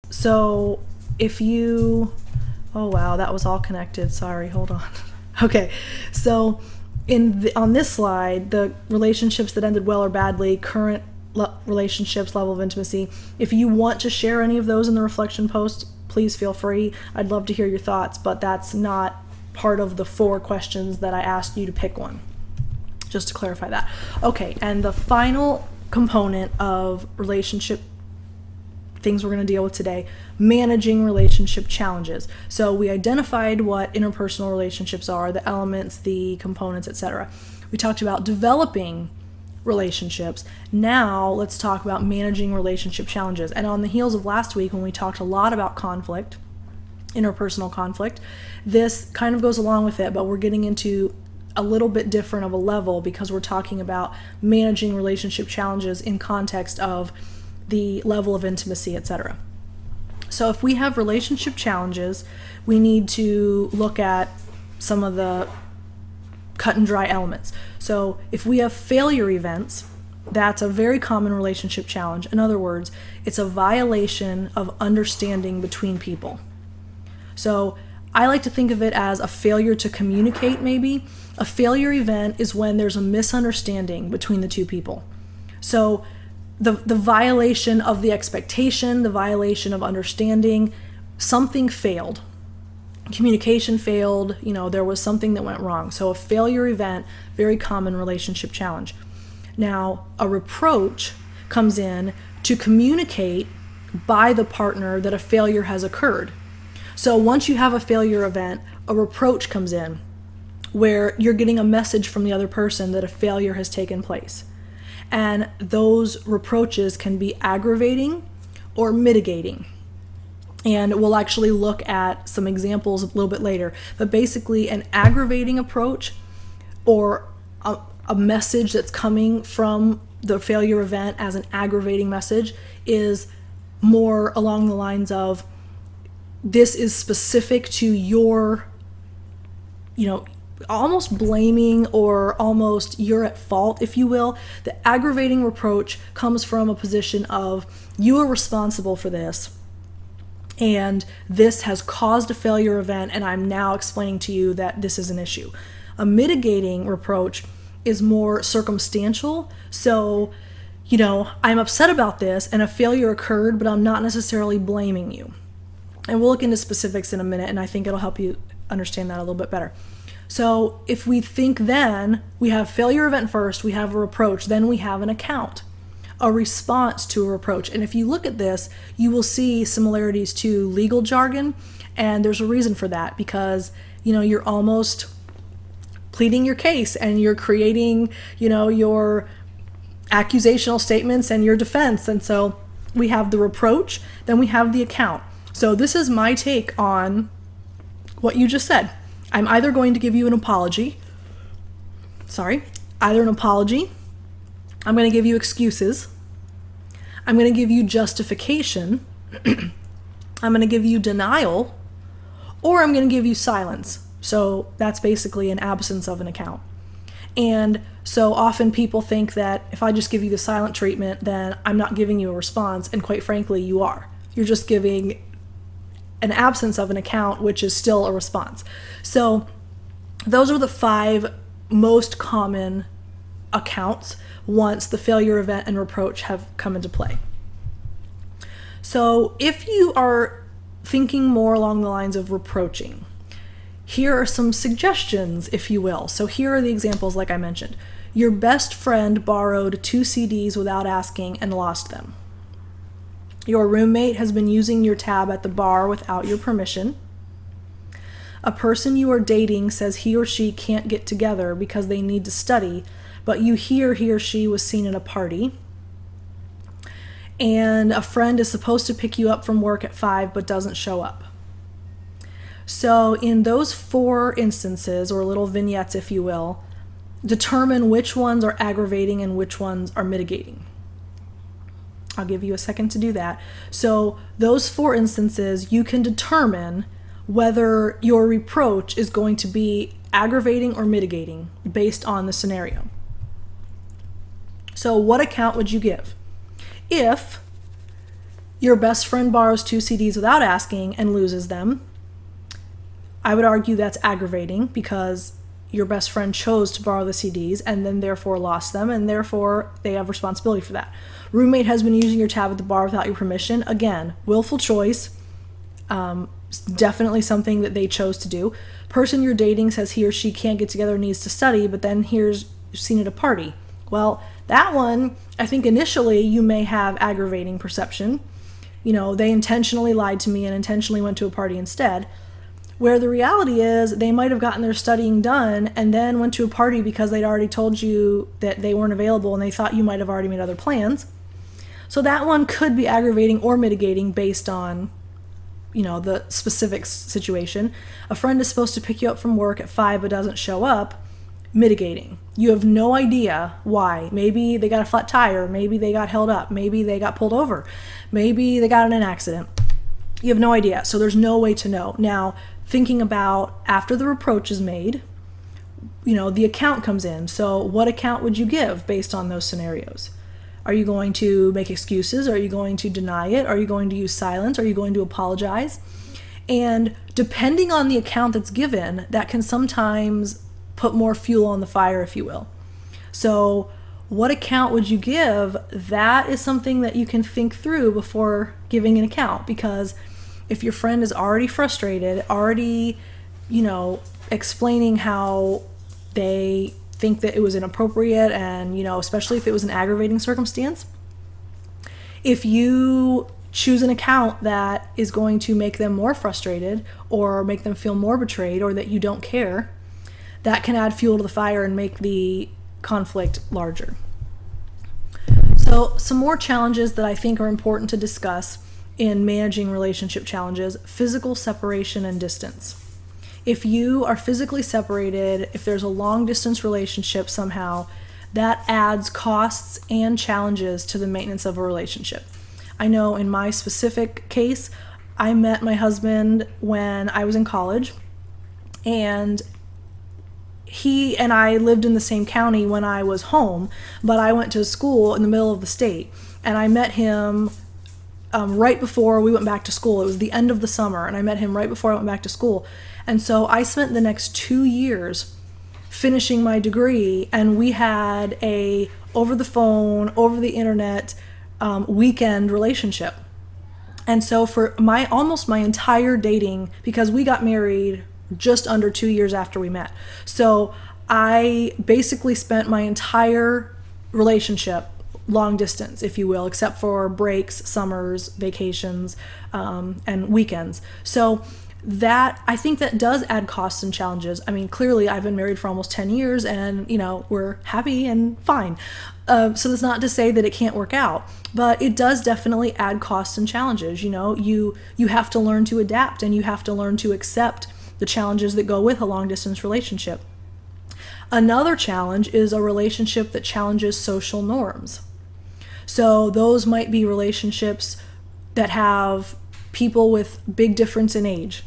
So if you, oh wow, that was all connected. Sorry, hold on. Okay, so on this slide, the relationships that ended well or badly, current relationships, level of intimacy. If you want to share any of those in the reflection post, please feel free. I'd love to hear your thoughts, but that's not part of the 4 questions that I asked you to pick one. Just to clarify that. Okay, and the final component of relationship things we're going to deal with today, managing relationship challenges. So we identified what interpersonal relationships are, the elements, the components, etc. We talked about developing relationships. Now let's talk about managing relationship challenges. And on the heels of last week when we talked a lot about conflict, interpersonal conflict, this kind of goes along with it, but we're getting into a little bit different of a level because we're talking about managing relationship challenges in context of the level of intimacy, etc. So if we have relationship challenges, we need to look at some of the cut and dry elements. So if we have failure events, that's a very common relationship challenge. In other words, it's a violation of understanding between people. So I like to think of it as a failure to communicate, maybe. A failure event is when there's a misunderstanding between the two people. So the violation of the expectation, the violation of understanding, something failed. Communication failed, there was something that went wrong. So a failure event, very common relationship challenge. Now, a reproach comes in to communicate by the partner that a failure has occurred. So once you have a failure event, a reproach comes in where you're getting a message from the other person that a failure has taken place. And those reproaches can be aggravating or mitigating. And we'll actually look at some examples a little bit later. But basically, an aggravating approach or a message that's coming from the failure event as an aggravating message is more along the lines of, this is specific to your, almost blaming or almost you're at fault, if you will. The aggravating reproach comes from a position of, you are responsible for this, and this has caused a failure event, and I'm now explaining to you that this is an issue. A mitigating reproach is more circumstantial. So, I'm upset about this and a failure occurred, but I'm not necessarily blaming you. And we'll look into specifics in a minute, and I think it'll help you understand that a little bit better. So if we think then, we have failure event first, we have a reproach, then we have an account, a response to a reproach. And if you look at this, you will see similarities to legal jargon, and there's a reason for that, because you're almost pleading your case and you're creating your accusational statements and your defense. And so we have the reproach, then we have the account. So this is my take on what you just said. I'm either going to give you an apology, I'm going to give you excuses, I'm going to give you justification, I'm going to give you denial, or I'm going to give you silence. So that's basically an absence of an account. And so often people think that if I just give you the silent treatment, then I'm not giving you a response, and quite frankly, you are. You're just giving an absence of an account, which is still a response. So those are the 5 most common accounts once the failure event and reproach have come into play. So if you are thinking more along the lines of reproaching, here are some suggestions, if you will. So here are the examples like I mentioned. Your best friend borrowed 2 CDs without asking and lost them. Your roommate has been using your tab at the bar without your permission. A person you are dating says he or she can't get together because they need to study, but you hear he or she was seen at a party. And a friend is supposed to pick you up from work at 5 but doesn't show up. So in those 4 instances, or little vignettes if you will, determine which ones are aggravating and which ones are mitigating. I'll give you a second to do that. So those 4 instances, you can determine whether your reproach is going to be aggravating or mitigating based on the scenario. So what account would you give? If your best friend borrows 2 CDs without asking and loses them, I would argue that's aggravating because your best friend chose to borrow the CDs and then therefore lost them, and therefore they have responsibility for that. Roommate has been using your tab at the bar without your permission. Again, willful choice. Definitely something that they chose to do. Person you're dating says he or she can't get together and needs to study, but then here's seen at a party. Well, that one, I think initially you may have aggravating perception. You know, they intentionally lied to me and intentionally went to a party instead. Where the reality is they might have gotten their studying done and then went to a party because they'd already told you that they weren't available and they thought you might have already made other plans. So that one could be aggravating or mitigating based on, you know, the specific situation. A friend is supposed to pick you up from work at 5 but doesn't show up. Mitigating. You have no idea why. Maybe they got a flat tire, maybe they got held up, maybe they got pulled over, maybe they got in an accident. You have no idea, so there's no way to know. Now, thinking about after the reproach is made, you know, the account comes in. So what account would you give based on those scenarios? Are you going to make excuses? Are you going to deny it? Are you going to use silence? Are you going to apologize? And depending on the account that's given, that can sometimes put more fuel on the fire, if you will. So what account would you give? That is something that you can think through before giving an account, because if your friend is already frustrated, already, you know, explaining how they think that it was inappropriate and, you know, especially if it was an aggravating circumstance, if you choose an account that is going to make them more frustrated or make them feel more betrayed or that you don't care, that can add fuel to the fire and make the conflict larger. So some more challenges that I think are important to discuss in managing relationship challenges: physical separation and distance. If you are physically separated, if there's a long distance relationship somehow, that adds costs and challenges to the maintenance of a relationship. I know in my specific case, I met my husband when I was in college, and he and I lived in the same county when I was home, but I went to school in the middle of the state, and I met him right before we went back to school. It was the end of the summer, and I met him right before I went back to school. And so I spent the next 2 years finishing my degree, and we had a over the phone, over the internet weekend relationship. And so for almost my entire dating, because we got married just under 2 years after we met, so I basically spent my entire relationship long distance, if you will, except for breaks, summers, vacations, and weekends. So that, I think that does add costs and challenges. I mean, clearly I've been married for almost 10 years and, you know, we're happy and fine. So that's not to say that it can't work out, but it does definitely add costs and challenges. You know, you have to learn to adapt, and you have to learn to accept the challenges that go with a long distance relationship. Another challenge is a relationship that challenges social norms. So those might be relationships that have people with big difference in age,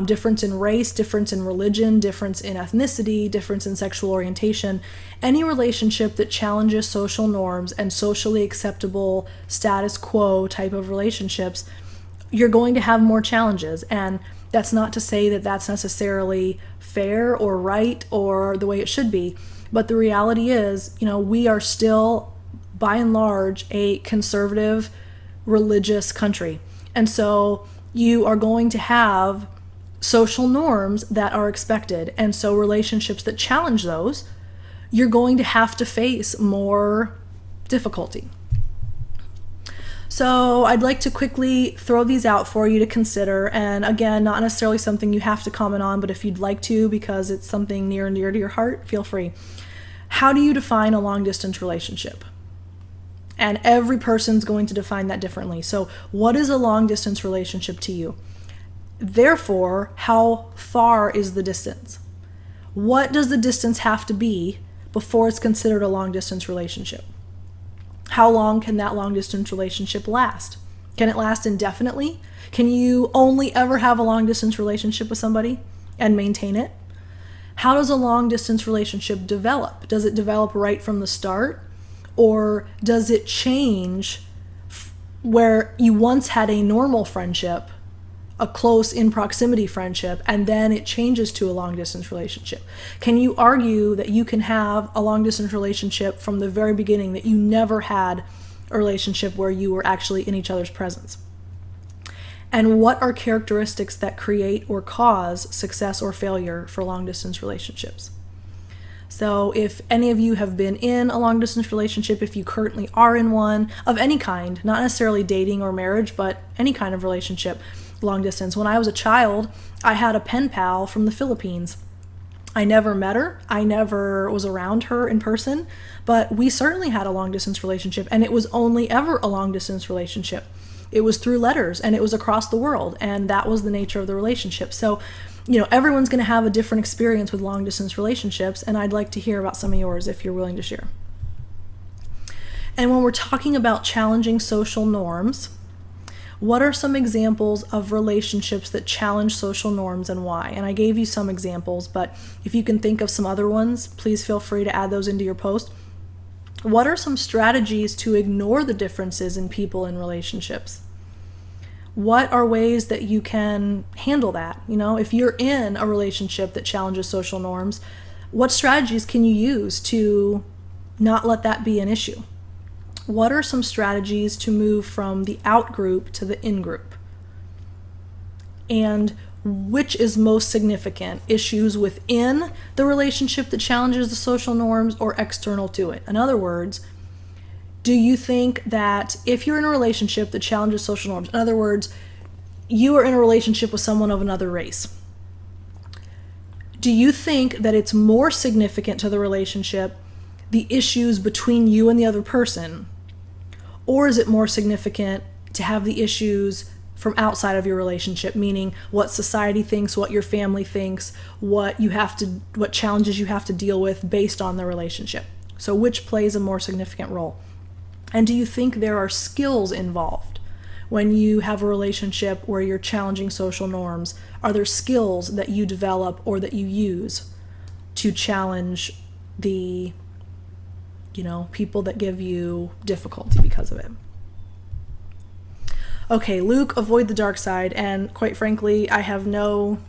difference in race, difference in religion, difference in ethnicity, difference in sexual orientation. Any relationship that challenges social norms and socially acceptable status quo type of relationships, you're going to have more challenges. And that's not to say that that's necessarily fair or right or the way it should be. But the reality is, you know, we are still, by and large, a conservative religious country. And so you are going to have social norms that are expected. And so relationships that challenge those, you're going to have to face more difficulty. So I'd like to quickly throw these out for you to consider. And again, not necessarily something you have to comment on, but if you'd like to, because it's something near and dear to your heart, feel free. How do you define a long distance relationship? And every person's going to define that differently. So what is a long distance relationship to you? Therefore, how far is the distance? What does the distance have to be before it's considered a long distance relationship? How long can that long distance relationship last? Can it last indefinitely? Can you only ever have a long distance relationship with somebody and maintain it? How does a long distance relationship develop? Does it develop right from the start? Or does it change where you once had a normal friendship, a close in proximity friendship, and then it changes to a long distance relationship? Can you argue that you can have a long distance relationship from the very beginning, that you never had a relationship where you were actually in each other's presence? And what are characteristics that create or cause success or failure for long distance relationships? So if any of you have been in a long distance relationship, if you currently are in one of any kind, not necessarily dating or marriage, but any kind of relationship, long distance. When I was a child, I had a pen pal from the Philippines. I never met her. I never was around her in person, but we certainly had a long distance relationship, and it was only ever a long distance relationship. It was through letters, and it was across the world, and that was the nature of the relationship. So, everyone's going to have a different experience with long distance relationships, and I'd like to hear about some of yours if you're willing to share. And when we're talking about challenging social norms, what are some examples of relationships that challenge social norms and why? And I gave you some examples, but if you can think of some other ones, please feel free to add those into your post. What are some strategies to ignore the differences in people and relationships? What are ways that you can handle that? If you're in a relationship that challenges social norms, what strategies can you use to not let that be an issue? What are some strategies to move from the out group to the in group? And which is most significant, issues within the relationship that challenges the social norms or external to it? In other words, do you think that if you're in a relationship that challenges social norms, in other words, you are in a relationship with someone of another race, do you think that it's more significant to the relationship, the issues between you and the other person, or is it more significant to have the issues from outside of your relationship, meaning what society thinks, what your family thinks, what challenges you have to deal with based on the relationship? So which plays a more significant role? And do you think there are skills involved when you have a relationship where you're challenging social norms? Are there skills that you develop or that you use to challenge the people that give you difficulty because of it? Okay, Luke, avoid the dark side. And quite frankly, I have no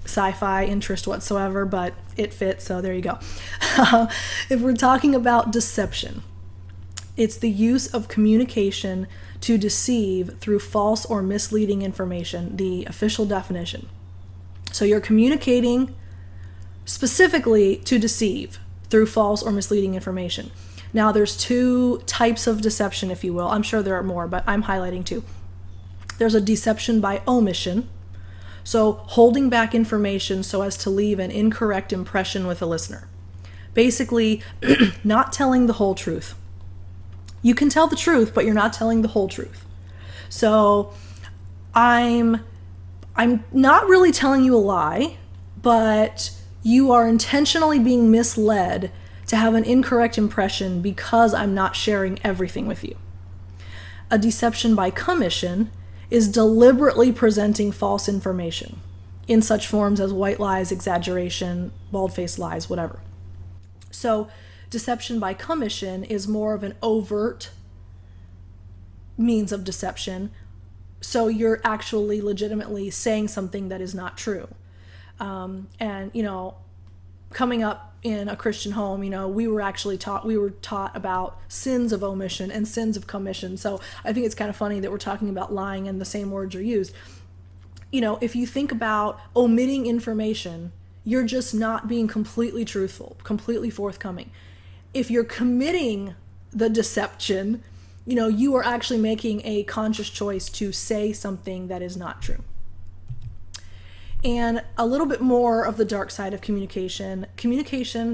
sci-fi interest whatsoever, but it fits, so there you go. If we're talking about deception, it's the use of communication to deceive through false or misleading information, the official definition. So you're communicating specifically to deceive through false or misleading information. Now, there's two types of deception, if you will. I'm sure there are more, but I'm highlighting two. There's a deception by omission, so holding back information so as to leave an incorrect impression with a listener. Basically, not telling the whole truth. You can tell the truth, but you're not telling the whole truth. So I'm not really telling you a lie, but you are intentionally being misled to have an incorrect impression because I'm not sharing everything with you. A deception by commission is deliberately presenting false information in such forms as white lies, exaggeration, bald-faced lies, whatever. So deception by commission is more of an overt means of deception. So you're actually legitimately saying something that is not true. And coming up in a Christian home, we were taught about sins of omission and sins of commission. So I think it's kind of funny that we're talking about lying and the same words are used. If you think about omitting information, you're just not being completely truthful, completely forthcoming. If you're committing the deception, you are actually making a conscious choice to say something that is not true. And a little bit more of the dark side of communication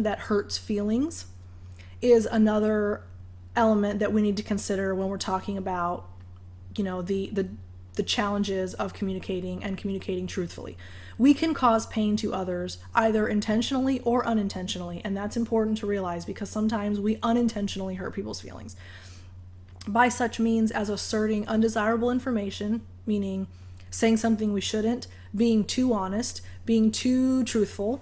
that hurts feelings is another element that we need to consider when we're talking about, the challenges of communicating and communicating truthfully. We can cause pain to others either intentionally or unintentionally, and that's important to realize because sometimes we unintentionally hurt people's feelings. By such means as asserting undesirable information, meaning saying something we shouldn't, being too honest, being too truthful,